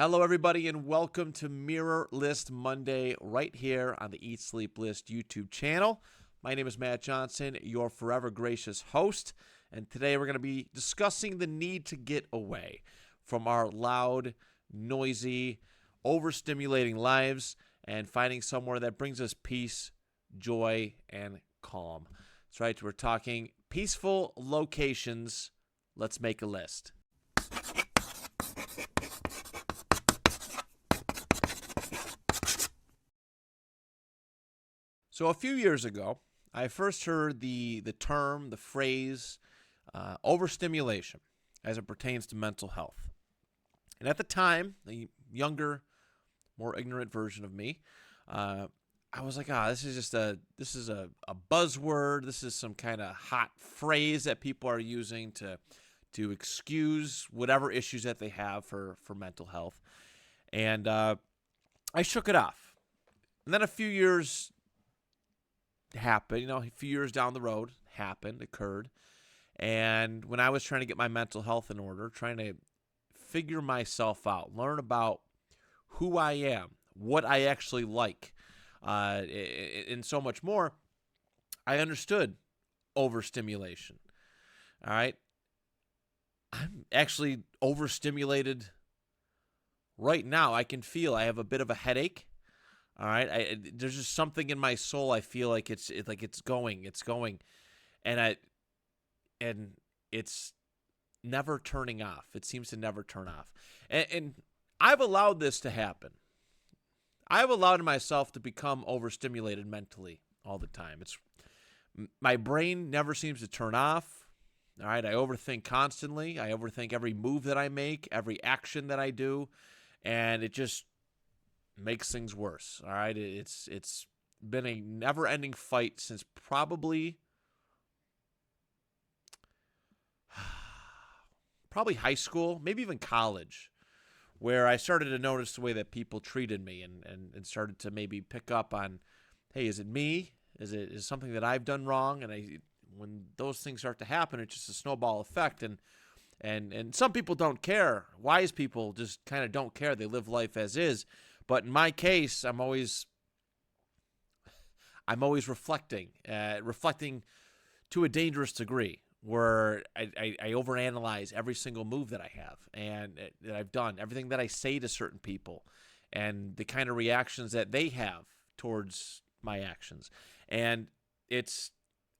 Hello, everybody, and welcome to Mirror List Monday right here on the Eat Sleep List YouTube channel. My name is Matt Johnson, your forever gracious host, and today we're going to be discussing the need to get away from our loud, noisy, overstimulating lives and finding somewhere that brings us peace, joy, and calm. That's right, we're talking peaceful locations. Let's make a list. So a few years ago, I first heard the term, the phrase, overstimulation as it pertains to mental health. And at the time, the younger, more ignorant version of me, I was like, this is a buzzword. This is some kind of hot phrase that people are using to excuse whatever issues that they have for mental health. And I shook it off. And then a few years happened, a few years down the road, occurred. And when I was trying to get my mental health in order, trying to figure myself out, learn about who I am, what I actually like, and so much more, I understood overstimulation. All right. I'm actually overstimulated right now. I can feel I have a bit of a headache. All right, there's just something in my soul. I feel like it's going, and it's never turning off. It seems to never turn off, and I've allowed this to happen. I've allowed myself to become overstimulated mentally all the time. My brain never seems to turn off. All right, I overthink constantly. I overthink every move that I make, every action that I do, and it just makes things worse. All right, it's been a never-ending fight since probably high school, maybe even college, where I started to notice the way that people treated me and started to maybe pick up on, hey, is it me? Is it something that I've done wrong? And when those things start to happen, it's just a snowball effect. And some people don't care. Wise people just kind of don't care. They live life as is. But in my case, I'm always reflecting to a dangerous degree, where I overanalyze every single move that I have and that I've done, everything that I say to certain people, and the kind of reactions that they have towards my actions, and it's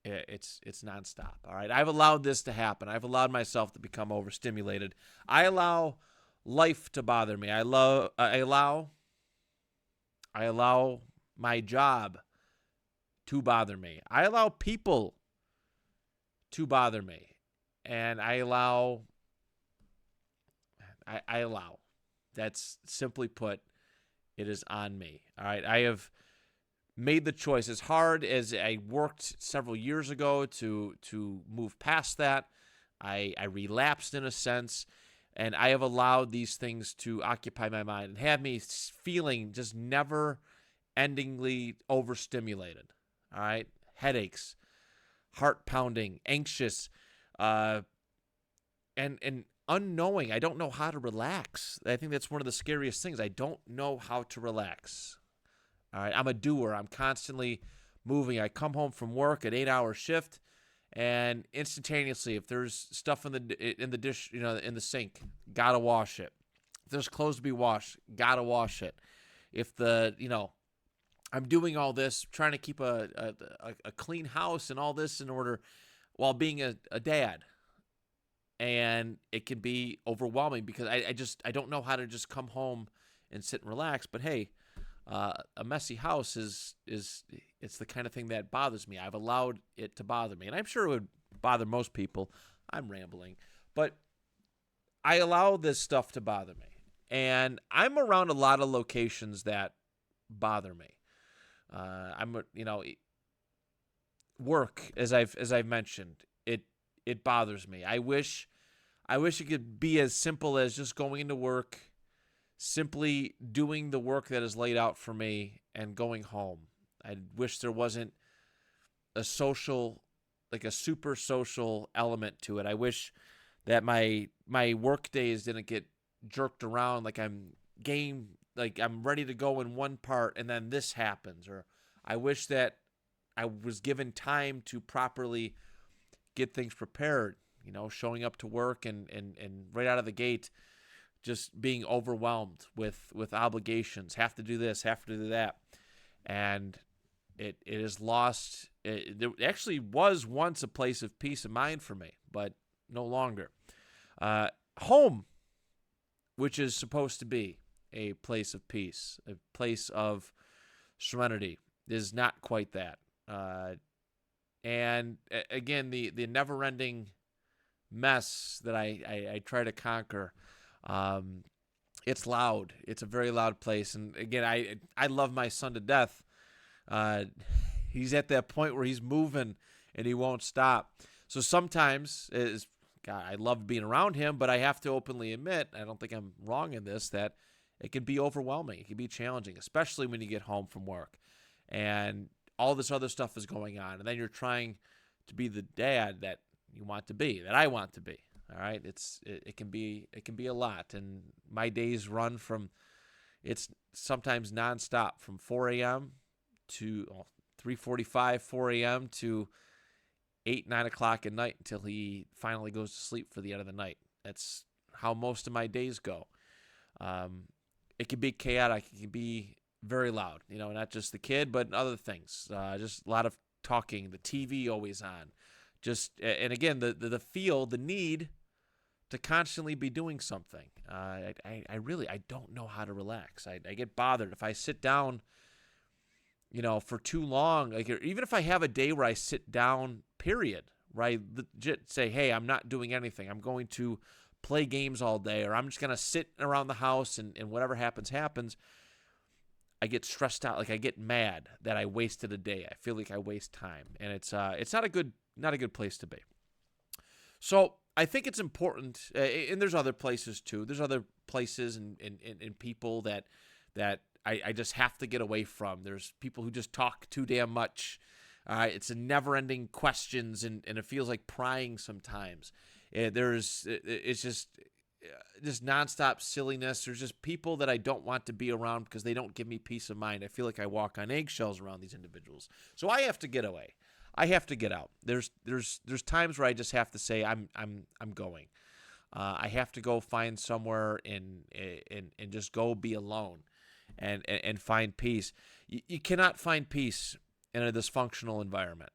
nonstop. All right, I've allowed this to happen. I've allowed myself to become overstimulated. I allow life to bother me. I allow my job to bother me. I allow people to bother me. And I allow. That's simply put, it is on me. All right. I have made the choice. As hard as I worked several years ago to move past that, I relapsed in a sense. And I have allowed these things to occupy my mind and have me feeling just never-endingly overstimulated. All right? Headaches, heart pounding, anxious, and unknowing. I don't know how to relax. I think that's one of the scariest things. I don't know how to relax. All right? I'm a doer. I'm constantly moving. I come home from work, an 8-hour shift, and instantaneously, if there's stuff in the dish, in the sink, gotta wash it. If there's clothes to be washed, gotta wash it. If I'm doing all this, trying to keep a clean house and all this in order while being a dad, and it can be overwhelming because I don't know how to just come home and sit and relax. But hey, a messy house it's the kind of thing that bothers me. I've allowed it to bother me, and I'm sure it would bother most people. I'm rambling, but I allow this stuff to bother me, and I'm around a lot of locations that bother me. Work, as I've mentioned, it bothers me. I wish it could be as simple as just going into work, simply doing the work that is laid out for me, and going home. I wish there wasn't a super social element to it. I wish that my work days didn't get jerked around like I'm game, like I'm ready to go in one part and then this happens, or I wish that I was given time to properly get things prepared, showing up to work and right out of the gate just being overwhelmed with obligations, have to do this, have to do that. And it has lost. There actually was once a place of peace of mind for me, but no longer. Home, which is supposed to be a place of peace, a place of serenity, is not quite that. And again, the never-ending mess that I try to conquer. It's loud. It's a very loud place. And again, I love my son to death. Uh, he's at that point where he's moving and he won't stop. So sometimes, God, I love being around him, but I have to openly admit, I don't think I'm wrong in this, that it can be overwhelming. It can be challenging, especially when you get home from work and all this other stuff is going on. And then you're trying to be the dad that you want to be, that I want to be. All right, it can be a lot, and my days run from, it's sometimes nonstop from 4 a.m. to 3:45, 4 a.m. to 8, 9 o'clock at night until he finally goes to sleep for the end of the night. That's how most of my days go. It can be chaotic. It can be very loud. Not just the kid, but other things. Just a lot of talking. The TV always on. And again, the need to constantly be doing something. I don't know how to relax. I get bothered if I sit down, for too long. Like, even if I have a day where I sit down, period, where I legit say, hey, I'm not doing anything. I'm going to play games all day, or I'm just going to sit around the house and whatever happens, happens. I get stressed out. Like, I get mad that I wasted a day. I feel like I waste time, and it's not a good place to be. So I think it's important, and there's other places too. There's other places and people that I just have to get away from. There's people who just talk too damn much. It's a never-ending questions, and it feels like prying sometimes. It's just nonstop silliness. There's just people that I don't want to be around because they don't give me peace of mind. I feel like I walk on eggshells around these individuals. So I have to get away. I have to get out. There's times where I just have to say I'm going. I have to go find somewhere and just go be alone and find peace. You cannot find peace in a dysfunctional environment.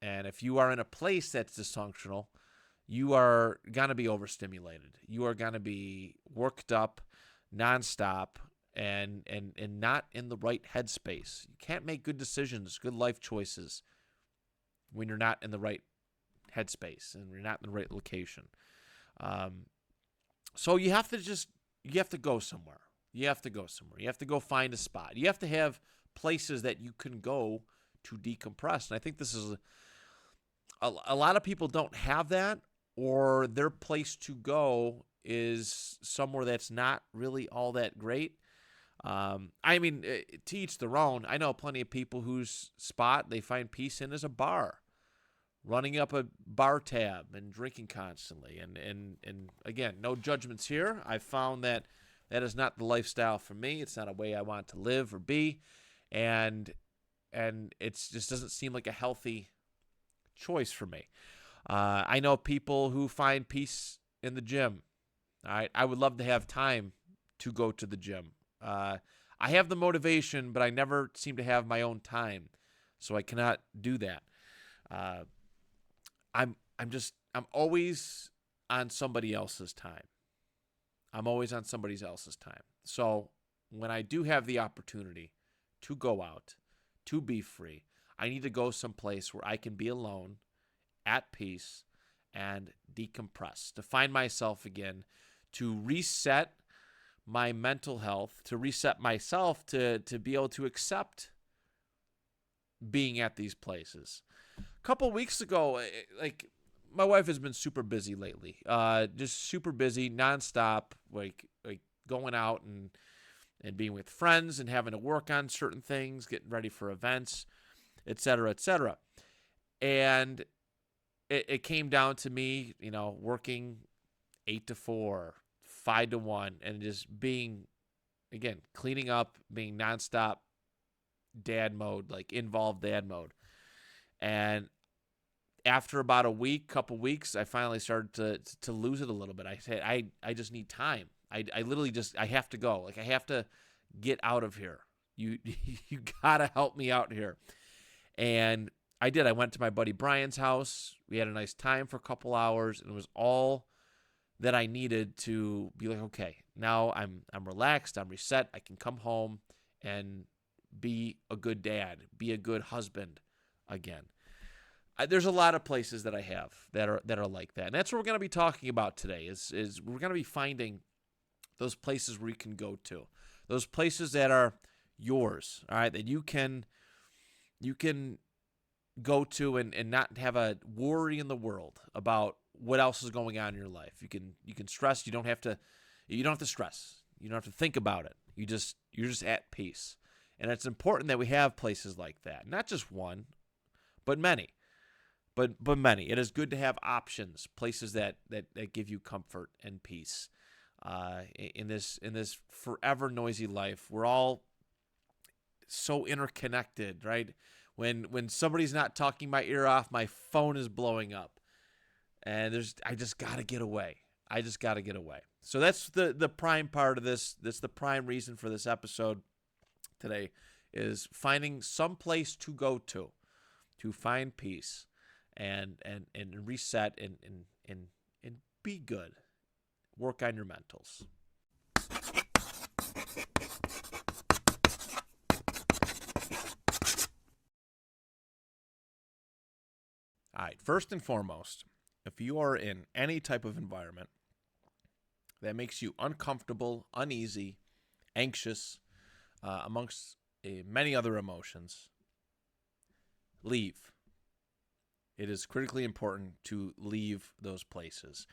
And if you are in a place that's dysfunctional, you are gonna be overstimulated. You are gonna be worked up nonstop and not in the right headspace. You can't make good decisions, good life choices when you're not in the right headspace and you're not in the right location. So you have to go somewhere. You have to go somewhere. You have to go find a spot. You have to have places that you can go to decompress. And I think this is a lot of people don't have that, or their place to go is somewhere that's not really all that great. To each their own. I know plenty of people whose spot they find peace in is a bar, running up a bar tab and drinking constantly. And again, no judgments here. I found that is not the lifestyle for me. It's not a way I want to live or be, and it just doesn't seem like a healthy choice for me. I know people who find peace in the gym. All right, I would love to have time to go to the gym. I have the motivation, but I never seem to have my own time, so I cannot do that. I'm always on somebody else's time. I'm always on somebody else's time. So when I do have the opportunity to go out, to be free, I need to go someplace where I can be alone, at peace, and decompress, to find myself again, to reset my mental health, to reset myself, to be able to accept being at these places. A couple weeks ago, my wife has been super busy lately, just super busy, nonstop, like going out and being with friends and having to work on certain things, getting ready for events, et cetera, et cetera. And it came down to me, working 8 to 4, 5 to 1, and just being again, cleaning up, being nonstop dad mode, like involved dad mode. And after about a week, couple weeks, I finally started to lose it a little bit. I said, I just need time. I literally just, I have to go. Like, I have to get out of here. You you gotta help me out here. And I did. I went to my buddy Brian's house. We had a nice time for a couple hours, and it was all that I needed to be like, okay, now I'm relaxed, I'm reset. I can come home and be a good dad, be a good husband again. There's a lot of places that I have that are like that, and that's what we're going to be talking about today. Is we're going to be finding those places where you can go to, those places that are yours, all right, that you can go to and not have a worry in the world about what else is going on in your life. You can stress. You don't have to stress. You don't have to think about it. You're just at peace, and it's important that we have places like that, not just one, but many. But many. It is good to have options, places that give you comfort and peace. In this forever noisy life, we're all so interconnected, right? When somebody's not talking my ear off, my phone is blowing up, and I just gotta get away. I just gotta get away. So that's the prime part of this. That's the prime reason for this episode today, is finding some place to go to find peace. And reset and be good. Work on your mentals. All right, first and foremost, if you are in any type of environment that makes you uncomfortable, uneasy, anxious, amongst many other emotions, leave. It is critically important to leave those places.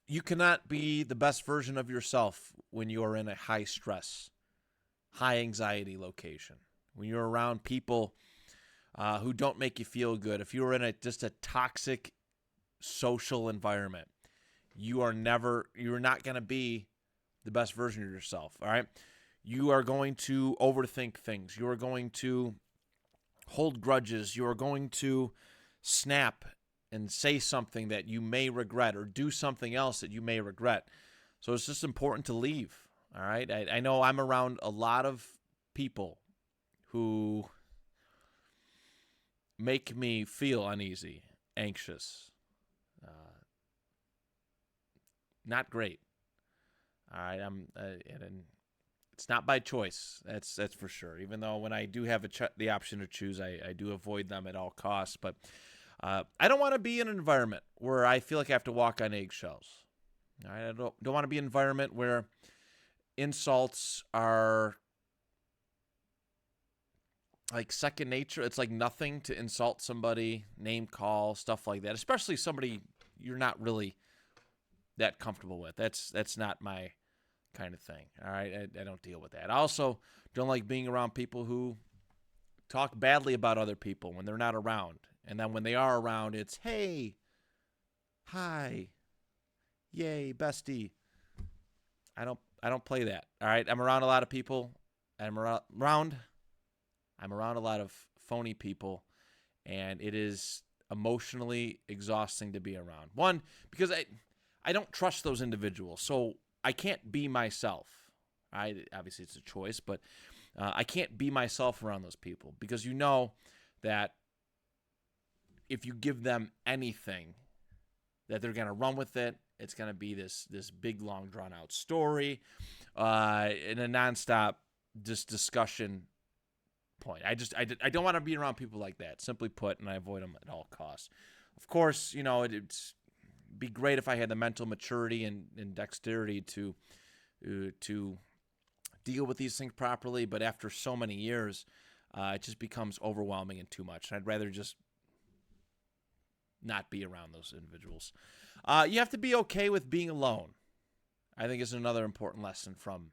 You cannot be the best version of yourself when you are in a high stress, high anxiety location. When you're around people who don't make you feel good. If you're in just a toxic social environment, you're not going to be the best version of yourself. All right. You are going to overthink things. You are going to hold grudges. You are going to snap and say something that you may regret, or do something else that you may regret. So it's just important to leave. All right. I know I'm around a lot of people who make me feel uneasy, anxious, not great. All right. And it's not by choice. That's for sure. Even though when I do have the option to choose, I do avoid them at all costs. But I don't want to be in an environment where I feel like I have to walk on eggshells. All right. I don't want to be in an environment where insults are like second nature. It's like nothing to insult somebody, name call, stuff like that. Especially somebody you're not really that comfortable with. That's not my kind of thing. All right. I don't deal with that. I also don't like being around people who talk badly about other people when they're not around. And then when they are around, it's, hey, hi, yay, bestie. I don't play that. All right. I'm around a lot of people. I'm around a lot of phony people, and it is emotionally exhausting to be around. One, because I don't trust those individuals, so I can't be myself. Obviously, it's a choice, but I can't be myself around those people, because you know that if you give them anything, that they're going to run with it. It's going to be this big, long, drawn-out story in a nonstop just discussion point. I don't want to be around people like that, simply put, and I avoid them at all costs. Of course, it'd be great if I had the mental maturity and dexterity to deal with these things properly, but after so many years, it just becomes overwhelming and too much. I'd rather just not be around those individuals. You have to be okay with being alone, I think, is another important lesson from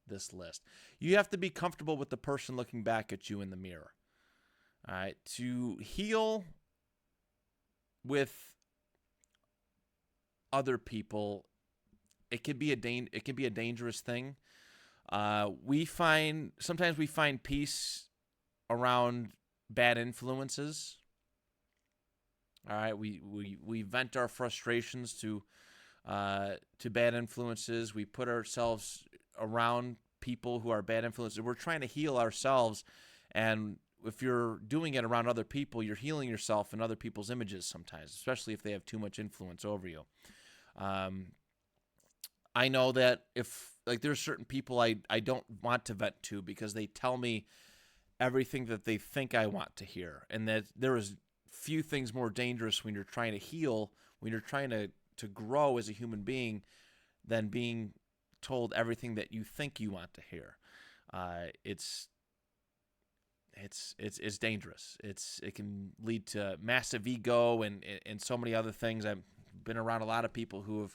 this list. You have to be comfortable with the person looking back at you in the mirror. All right. To heal with other people it can be a dangerous thing. Sometimes we find peace around bad influences. All right, we vent our frustrations to bad influences. We put ourselves around people who are bad influences. We're trying to heal ourselves, and if you're doing it around other people, you're healing yourself in other people's images sometimes, especially if they have too much influence over you. I know that if there's certain people I don't want to vent to because they tell me everything that they think I want to hear, and that there is few things more dangerous when you're trying to heal, when you're trying to grow as a human being, than being told everything that you think you want to hear. It's dangerous. It can lead to massive ego and so many other things. I've been around a lot of people who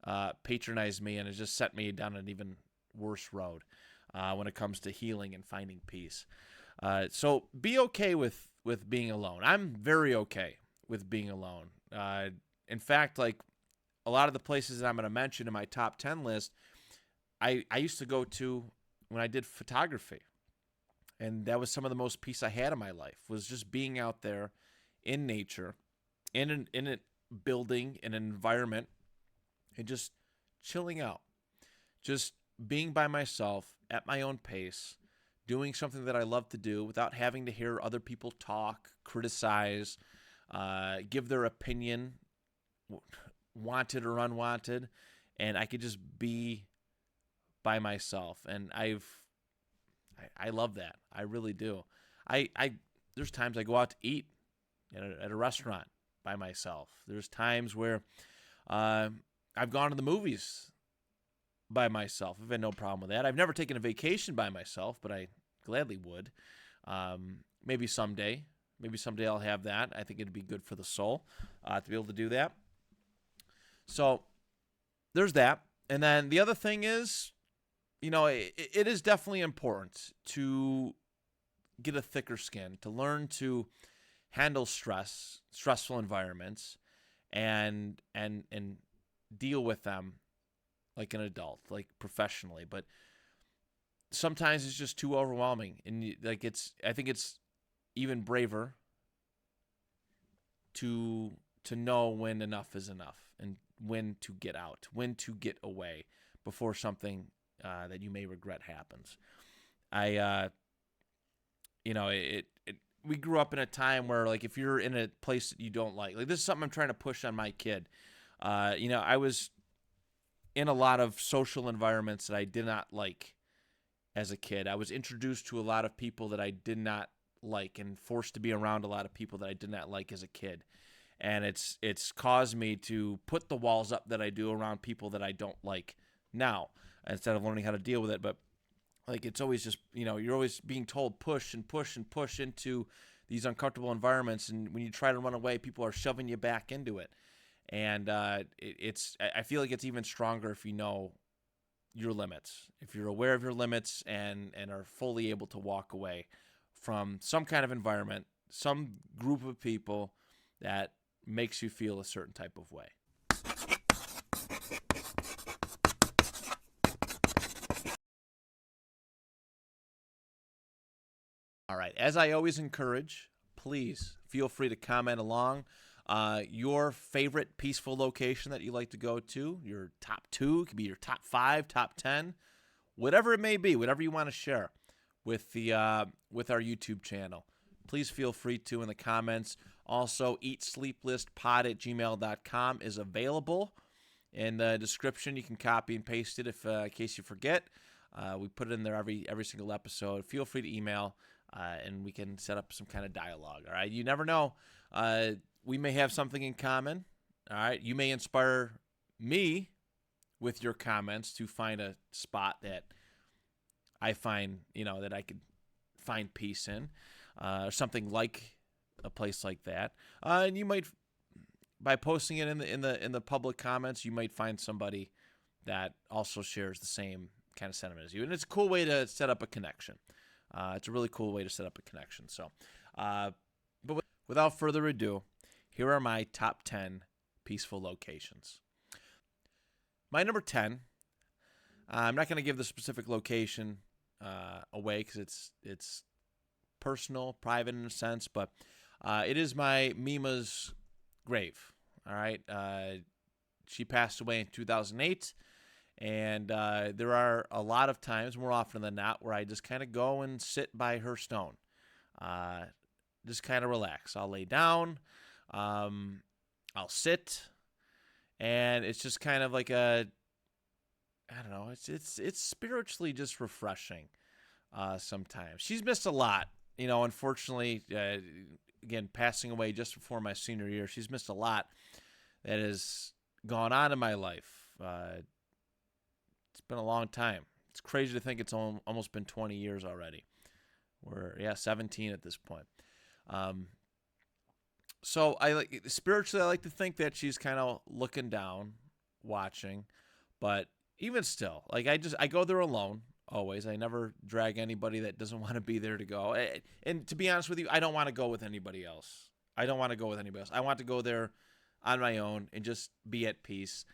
have patronized me, and it just set me down an even worse road when it comes to healing and finding peace. So be okay with being alone. I'm very okay with being alone. In fact, like a lot of the places that I'm going to mention in my top 10 list, I used to go to when I did photography. And that was some of the most peace I had in my life, was just being out there in nature, in a building, in an environment, and just chilling out. Just being by myself at my own pace, doing something that I love to do without having to hear other people talk, criticize, give their opinion, wanted or unwanted, and I could just be by myself. And I love that. I really do. There's times I go out to eat at a restaurant by myself. There's times where I've gone to the movies by myself. I've had no problem with that. I've never taken a vacation by myself, but I gladly would. Maybe someday. Maybe someday I'll have that. I think it'd be good for the soul to be able to do that. So there's that. And then the other thing is, it is definitely important to get a thicker skin, to learn to handle stressful environments, and deal with them like an adult, like professionally. But sometimes it's just too overwhelming, and I think it's even braver to know when enough is enough, and when to get out, when to get away before something that you may regret happens. We grew up in a time where, like, if you're in a place that you don't like this is something I'm trying to push on my kid. I was in a lot of social environments that I did not like as a kid. I was introduced to a lot of people that I did not like, and forced to be around a lot of people that I did not like as a kid. And it's caused me to put the walls up that I do around people that I don't like now, instead of learning how to deal with it. But it's always just, you're always being told push and push and push into these uncomfortable environments, and when you try to run away, people are shoving you back into it. And I feel like it's even stronger if you know your limits, if you're aware of your limits and are fully able to walk away from some kind of environment, some group of people that makes you feel a certain type of way. All right, as I always encourage, please feel free to comment along your favorite peaceful location that you like to go to, your top 2, it could be your top 5, top 10, whatever it may be, whatever you want to share with our YouTube channel. Please feel free to in the comments. Also, eatsleeplistpod@gmail.com is available in the description. You can copy and paste it in case you forget. We put it in there every single episode. Feel free to email, and we can set up some kind of dialogue. All right, you never know. We may have something in common. All right, you may inspire me with your comments to find a spot that I find, that I could find peace in, or something like a place like that. And you might, by posting it in the public comments, you might find somebody that also shares the same kind of sentiment as you. And it's a cool way to set up a connection. It's a really cool way to set up a connection. So, but without further ado, here are my top 10 peaceful locations. My number 10, I'm not going to give the specific location away because it's personal, private in a sense, but it is my Mima's grave. All right. She passed away in 2008. And there are a lot of times, more often than not, where I just kind of go and sit by her stone. Just kind of relax. I'll lay down. I'll sit. And it's just kind of like I don't know, it's spiritually just refreshing sometimes. She's missed a lot. Unfortunately, again, passing away just before my senior year, she's missed a lot that has gone on in my life. It's been a long time. It's crazy to think it's almost been 20 years already. We're 17 at this point. So spiritually, I like to think that she's kind of looking down, watching, but even still, I go there alone always. I never drag anybody that doesn't want to be there to go. And to be honest with you, I don't want to go with anybody else. I want to go there on my own and just be at peace.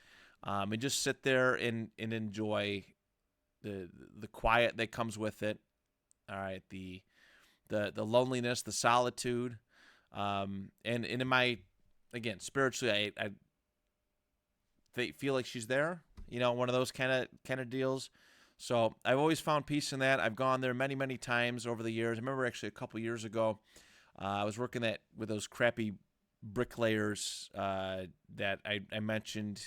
And just sit there and enjoy the quiet that comes with it. All right, the loneliness, the solitude, and in my, again, spiritually, I feel like she's there. One of those kind of deals. So I've always found peace in that. I've gone there many, many times over the years. I remember actually a couple years ago, I was working with those crappy bricklayers that I mentioned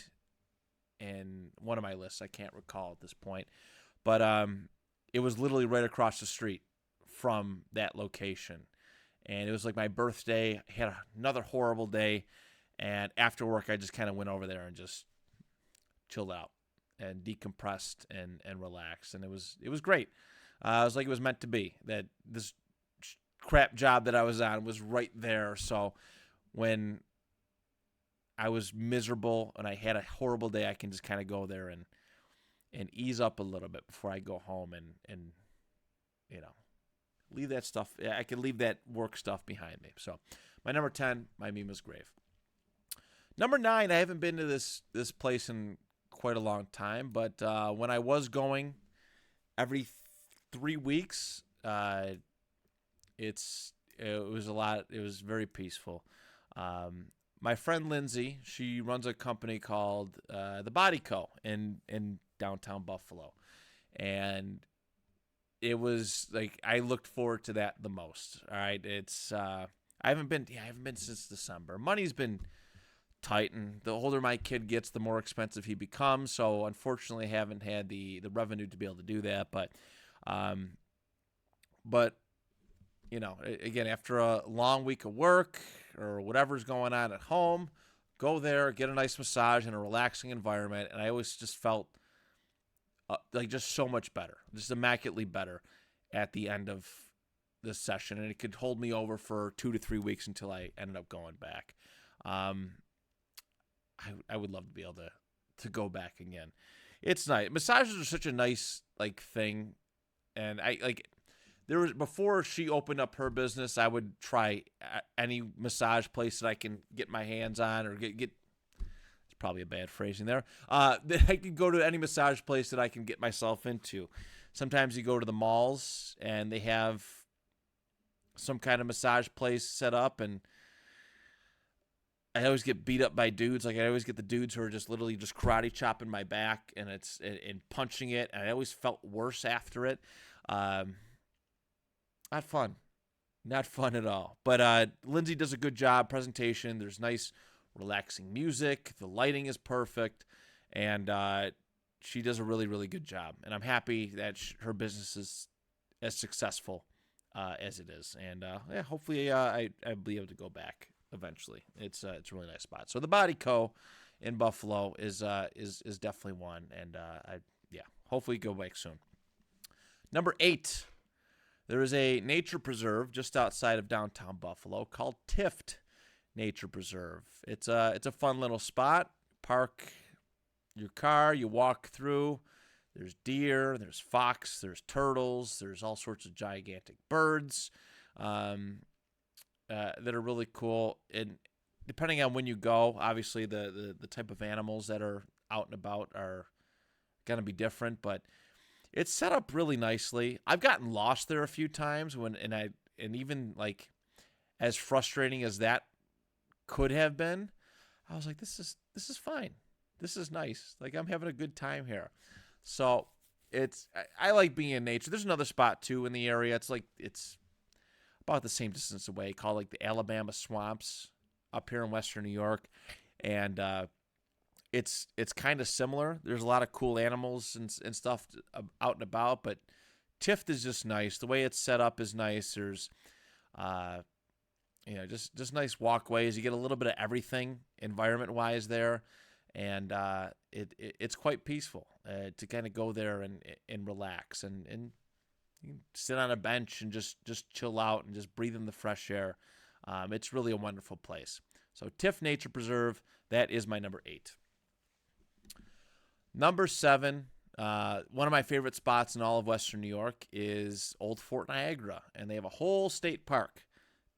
in one of my lists. I can't recall at this point, but it was literally right across the street from that location, and it was like my birthday. I had another horrible day, and after work I just kind of went over there and just chilled out and decompressed and relaxed, and it was great. It was like it was meant to be, that this crap job that I was on was right there. So when I was miserable and I had a horrible day, I can just kind of go there and ease up a little bit before I go home and leave that stuff. I can leave that work stuff behind me. So my number 10, my Mima's grave. Number 9, I haven't been to this place in quite a long time, but when I was going every 3 weeks, it was a lot. It was very peaceful. My friend Lindsay, she runs a company called The Body Co. in downtown Buffalo, and it was like I looked forward to that the most. All right, it's I haven't been since December. Money's been tight, and the older my kid gets, the more expensive he becomes. So unfortunately, I haven't had the revenue to be able to do that. But again, after a long week of work or whatever's going on at home, go there, get a nice massage in a relaxing environment, and I always just felt like just so much better, just immaculately better at the end of this session, and it could hold me over for 2 to 3 weeks until I ended up going back. I would love to be able to go back again. It's nice. Massages are such a nice thing, and there was, before she opened up her business, I would try any massage place that I can get my hands on, or get. It's probably a bad phrasing there. That I could go to any massage place that I can get myself into. Sometimes you go to the malls and they have some kind of massage place set up, and I always get beat up by dudes. I always get the dudes who are just literally just karate chopping my back and punching it, and I always felt worse after it. Not fun at all. But Lindsay does a good job. Presentation. There's nice, relaxing music. The lighting is perfect, and she does a really, really good job. And I'm happy that her business is as successful as it is. And hopefully I'll be able to go back eventually. It's a really nice spot. So the Body Co. in Buffalo is definitely one, and hopefully go back soon. Number 8. There is a nature preserve just outside of downtown Buffalo called Tift Nature Preserve. It's a fun little spot. Park your car, you walk through. There's deer, there's fox, there's turtles, there's all sorts of gigantic birds that are really cool. And depending on when you go, obviously the type of animals that are out and about are going to be different, but it's set up really nicely. I've gotten lost there a few times and even like as frustrating as that could have been, I was like, this is fine. This is nice. Like I'm having a good time here. So I like being in nature. There's another spot too in the area. It's about the same distance away, called like the Alabama Swamps up here in Western New York, and it's kind of similar. There's a lot of cool animals and stuff out and about, but Tift is just nice. The way it's set up is nice. There's uh, just nice walkways. You get a little bit of everything environment wise there, and it's quite peaceful to kind of go there and relax and you can sit on a bench and just chill out and just breathe in the fresh air. It's really a wonderful place. So Tift Nature Preserve, that is my number 8. Number 7, one of my favorite spots in all of Western New York is Old Fort Niagara, and they have a whole state park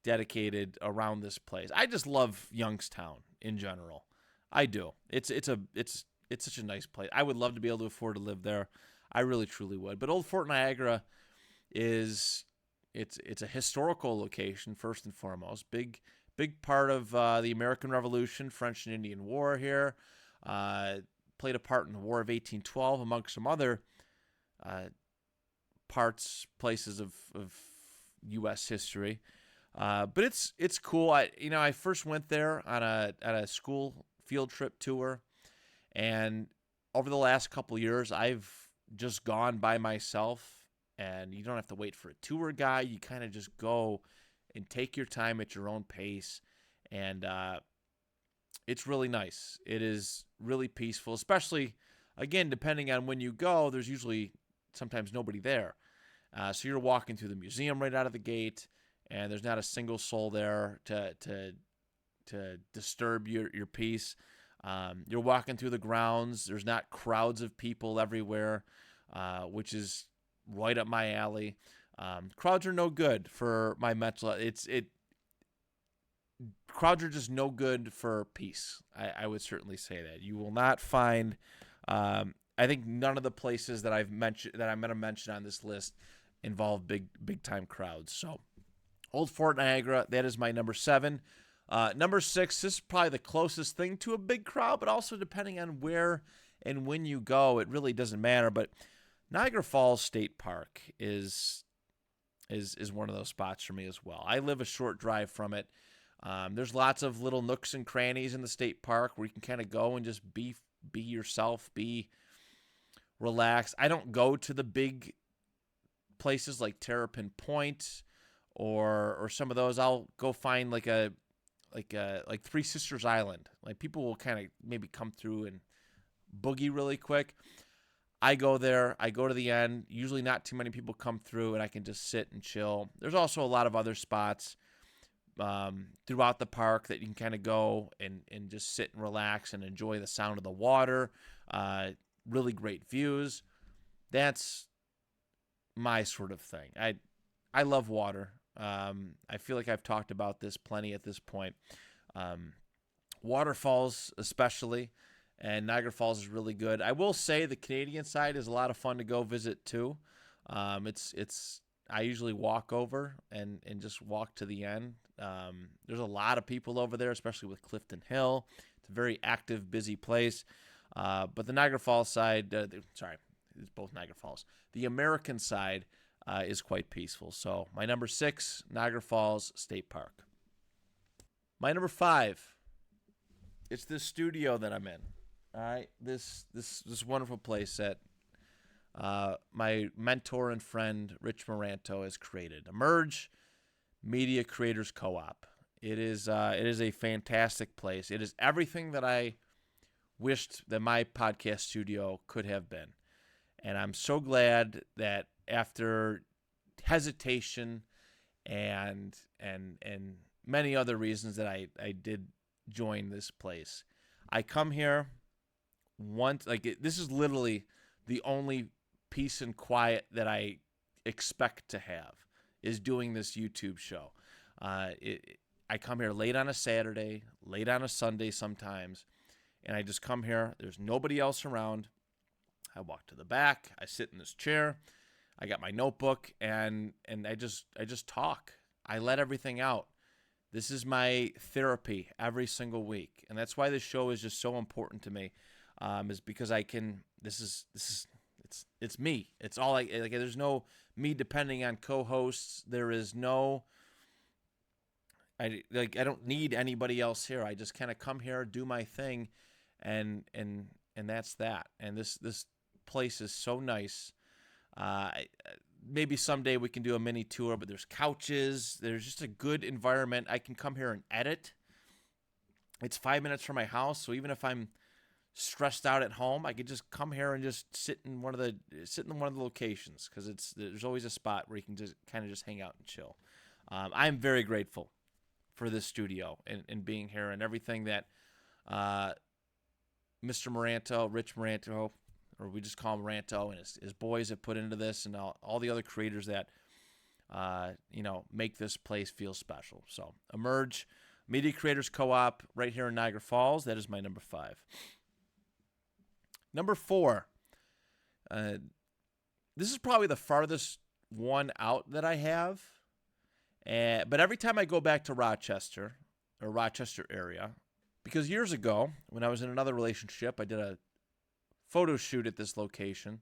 dedicated around this place. I just love Youngstown in general. I do. It's such a nice place. I would love to be able to afford to live there. I really truly would. But Old Fort Niagara it's a historical location first and foremost. Big part of the American Revolution, French and Indian War here. Played a part in the War of 1812, amongst some other places of U.S. history. But it's cool. I first went there on a school field trip tour, and over the last couple of years, I've just gone by myself. And you don't have to wait for a tour guide. You kind of just go and take your time at your own pace. And it's really nice. It is really peaceful, especially, again, depending on when you go, there's usually sometimes nobody there. So you're walking through the museum right out of the gate, and there's not a single soul there to disturb your peace. You're walking through the grounds. There's not crowds of people everywhere, which is right up my alley. Crowds are no good for my mental. Crowds are just no good for peace. I would certainly say that you will not find. I think none of the places that I'm going to mention on this list involve big time crowds. So, Old Fort Niagara, that is my number 7. Number 6, this is probably the closest thing to a big crowd, but also depending on where and when you go, it really doesn't matter. But Niagara Falls State Park is one of those spots for me as well. I live a short drive from it. There's lots of little nooks and crannies in the state park where you can kind of go and just be yourself, be relaxed. I don't go to the big places like Terrapin Point or some of those. I'll go find like Three Sisters Island. Like people will kind of maybe come through and boogie really quick. I go there, I go to the end, usually not too many people come through, and I can just sit and chill. There's also a lot of other spots throughout the park that you can kind of go and just sit and relax and enjoy the sound of the water. Really great views. That's my sort of thing. I love water. I feel like I've talked about this plenty at this point. Waterfalls especially. And Niagara Falls is really good. I will say the Canadian side is a lot of fun to go visit too. I usually walk over and just walk to the end. There's a lot of people over there, especially with Clifton Hill. It's a very active, busy place. But the Niagara Falls side, it's both Niagara Falls. The American side is quite peaceful. So my number 6, Niagara Falls State Park. My number 5, it's this studio that I'm in. All right, this wonderful place that my mentor and friend Rich Moranto has created. Emerge Media Creators Co-op. It is a fantastic place. It is everything that I wished that my podcast studio could have been, and I'm so glad that after hesitation and many other reasons that I did join this place. I come here once, this is literally the only peace and quiet that I expect to have is doing this YouTube show. I come here late on a Saturday, late on a Sunday sometimes, and I just come here. There's nobody else around. I walk to the back. I sit in this chair. I got my notebook, and I just talk. I let everything out. This is my therapy every single week, and that's why this show is just so important to me. Is because I can. It's me. It's all like. There's no me depending on co-hosts. There is no. I don't need anybody else here. I just kind of come here, do my thing, and that's that. And this place is so nice. Maybe someday we can do a mini tour, but there's couches. There's just a good environment. I can come here and edit. It's 5 minutes from my house, so even if I'm stressed out at home, I could just come here and just sit in one of the locations, because there's always a spot where you can just kind of just hang out and chill. I'm very grateful for this studio and being here and everything that Mr. Moranto, Rich Moranto, or we just call him Ranto, and his boys have put into this, and all the other creators that make this place feel special. So Emerge Media Creators Co-op right here in Niagara Falls. That is my number 5. Number 4. This is probably the farthest one out that I have. But every time I go back to Rochester area, because years ago when I was in another relationship, I did a photo shoot at this location,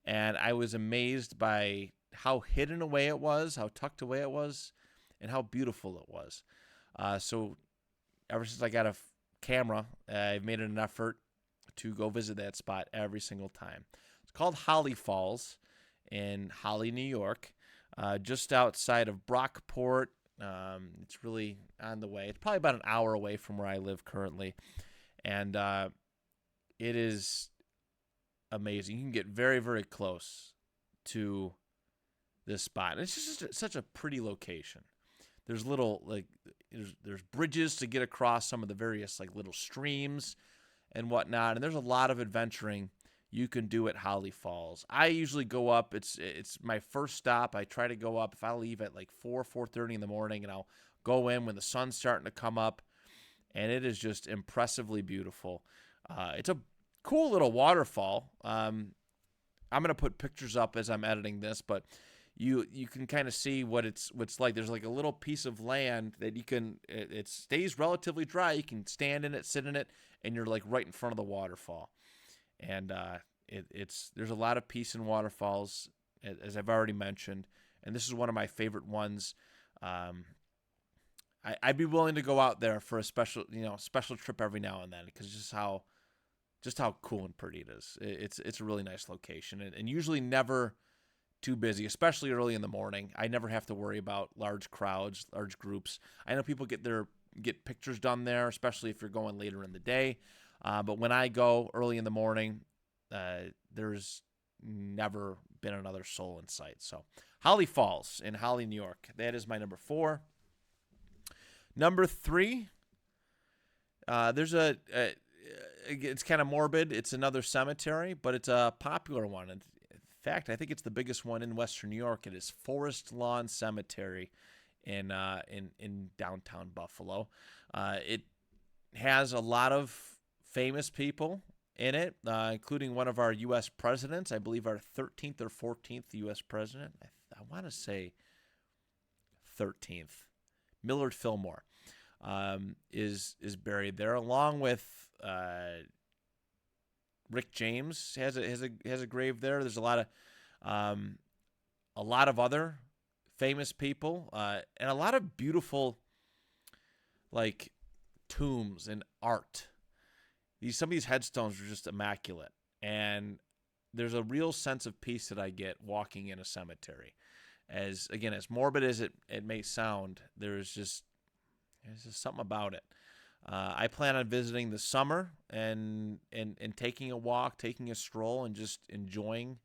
and I was amazed by how hidden away it was, how tucked away it was, and how beautiful it was. So ever since I got a camera, I've made it an effort to go visit that spot every single time. It's called Holly Falls in Holly, New York, just outside of Brockport. It's really on the way. It's probably about an hour away from where I live currently, and it is amazing. You can get very, very close to this spot. And it's just such a pretty location. There's there's bridges to get across some of the various little streams and whatnot. And there's a lot of adventuring you can do at Holly Falls. I usually go up. It's my first stop. I try to go up. If I leave at 4:30 in the morning, and I'll go in when the sun's starting to come up, and it is just impressively beautiful. It's a cool little waterfall. I'm going to put pictures up as I'm editing this, but you can kind of see what it's like. There's a little piece of land that it stays relatively dry. You can stand in it, sit in it, and you're right in front of the waterfall. And there's a lot of peace in waterfalls, as I've already mentioned, and this is one of my favorite ones. I'd be willing to go out there for a special trip every now and then, because just how cool and pretty it is. It's a really nice location, and usually never too busy, especially early in the morning. I never have to worry about large crowds, large groups. I know people get pictures done there, especially if you're going later in the day. But when I go early in the morning, there's never been another soul in sight. So Holly Falls in Holly, New York. That is my number 4. Number 3, there's it's kind of morbid. It's another cemetery, but it's a popular one. In fact, I think it's the biggest one in Western New York. It is Forest Lawn Cemetery in downtown Buffalo. It has a lot of famous people in it, including one of our U.S. presidents. I believe our 13th or 14th U.S. president. I want to say 13th. Millard Fillmore is buried there, along with Rick James has a grave there. There's a lot of other famous people, and a lot of beautiful tombs and art. Some of these headstones are just immaculate, and there's a real sense of peace that I get walking in a cemetery. As morbid as it may sound, there's just something about it. I plan on visiting this summer and taking a walk, taking a stroll, and just enjoying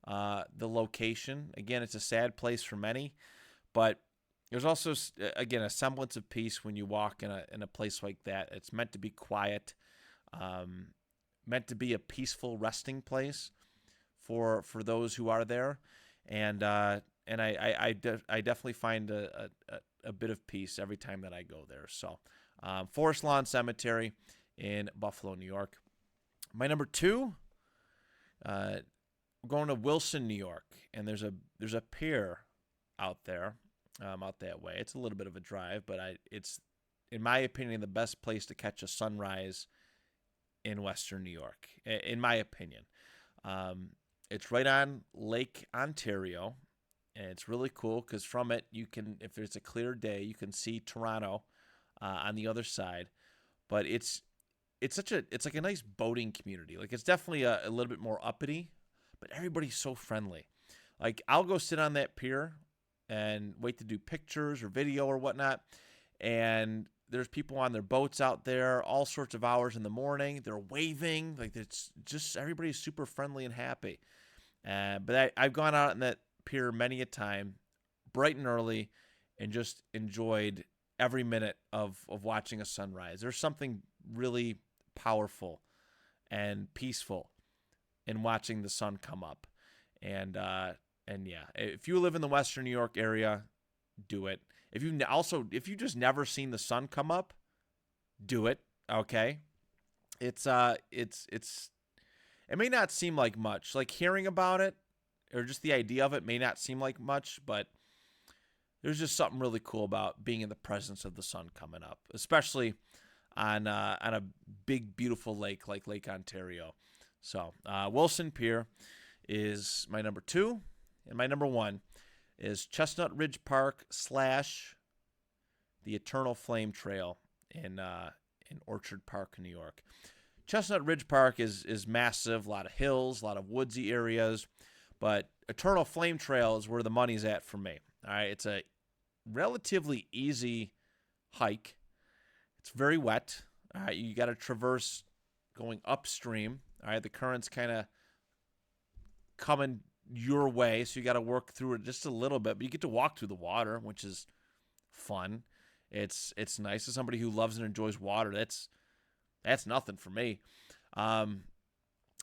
the location. Again, it's a sad place for many, but there's also a semblance of peace when you walk in a place like that. It's meant to be quiet, meant to be a peaceful resting place for those who are there, and I definitely find a a bit of peace every time that I go there. So, Forest Lawn Cemetery in Buffalo, New York. My number 2, we're going to Wilson, New York, and there's a pier out there, out that way. It's a little bit of a drive, but it's, in my opinion, the best place to catch a sunrise in Western New York, in my opinion. It's right on Lake Ontario, and it's really cool because from it, you can, if there's a clear day, you can see Toronto on the other side. But it's like a nice boating community. Like, it's definitely a little bit more uppity, but everybody's so friendly. Like, I'll go sit on that pier and wait to do pictures or video or whatnot, and there's people on their boats out there all sorts of hours in the morning. They're waving. Like, it's just, everybody's super friendly and happy. But I've gone out on that pier many a time, bright and early, and just enjoyed every minute of watching a sunrise. There's something really powerful and peaceful in watching the sun come up. And yeah, if you live in the Western New York area, do it. If you just never seen the sun come up, do it. Okay. It may not seem like much. Like, hearing about it or just the idea of it may not seem like much, but there's just something really cool about being in the presence of the sun coming up, especially on a big, beautiful lake like Lake Ontario. So, Wilson Pier is my number 2, and my number 1 is Chestnut Ridge Park / the Eternal Flame Trail in Orchard Park, New York. Chestnut Ridge Park is massive, a lot of hills, a lot of woodsy areas, but Eternal Flame Trail is where the money's at for me. All right, it's a relatively easy hike. It's very wet. All right, you got to traverse going upstream. All right, the current's kind of coming your way, so you got to work through it just a little bit, but you get to walk through the water, which is fun. It's nice. As somebody who loves and enjoys water, that's nothing for me. And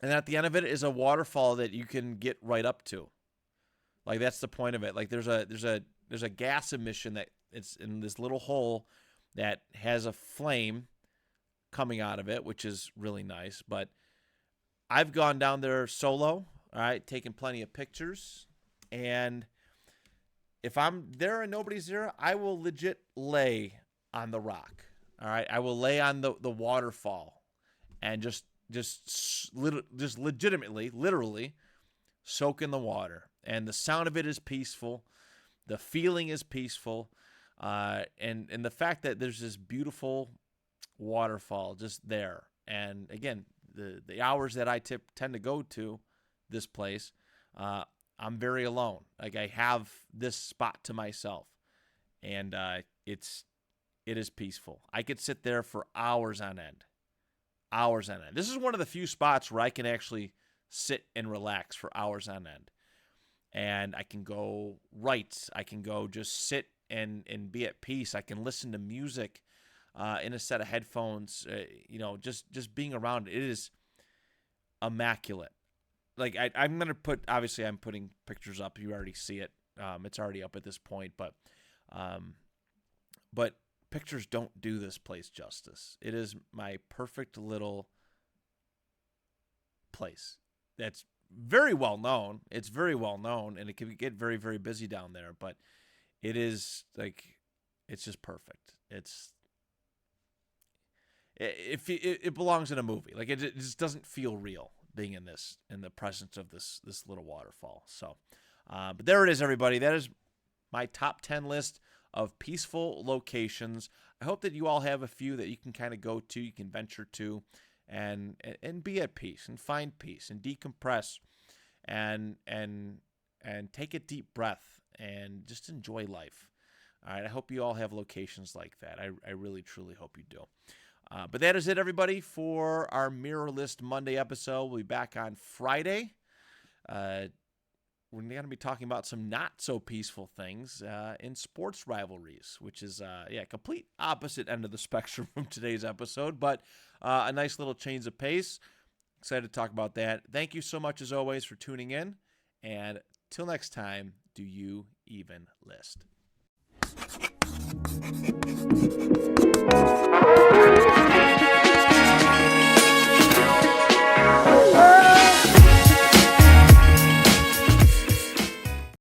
at the end of it is a waterfall that you can get right up to. Like, that's the point of it. Like, there's a gas emission that it's in this little hole that has a flame coming out of it, which is really nice. But I've gone down there solo, all right, taking plenty of pictures, and if I'm there and nobody's there, I will legit lay on the rock. All right, I will lay on the waterfall and just legitimately, literally soak in the water. And the sound of it is peaceful. The feeling is peaceful. And the fact that there's this beautiful waterfall just there. And again, the hours that I tend to go to this place, I'm very alone. Like, I have this spot to myself, and it is peaceful. I could sit there for hours on end. Hours on end. This is one of the few spots where I can actually sit and relax for hours on end. And I can go write. I can go just sit and be at peace. I can listen to music in a set of headphones. Just being around it is immaculate. Like, I'm going to put, obviously I'm putting pictures up. You already see it. It's already up at this point, but pictures don't do this place justice. It is my perfect little place. That's very well known. It's very well known, and it can get very, very busy down there, but it is like, it's just perfect. It belongs in a movie. Like, it just doesn't feel real being in the presence of this little waterfall. So, but there it is, everybody. That is my top 10 list of peaceful locations. I hope that you all have a few that you can kind of go to, you can venture to, and be at peace and find peace and decompress and take a deep breath and just enjoy life. All right. I hope you all have locations like that. I really, truly hope you do. But that is it, everybody, for our Mirror List Monday episode. We'll be back on Friday. We're going to be talking about some not-so-peaceful things in sports rivalries, which is, complete opposite end of the spectrum from today's episode, but a nice little change of pace. Excited to talk about that. Thank you so much, as always, for tuning in, and till next time, do you even list?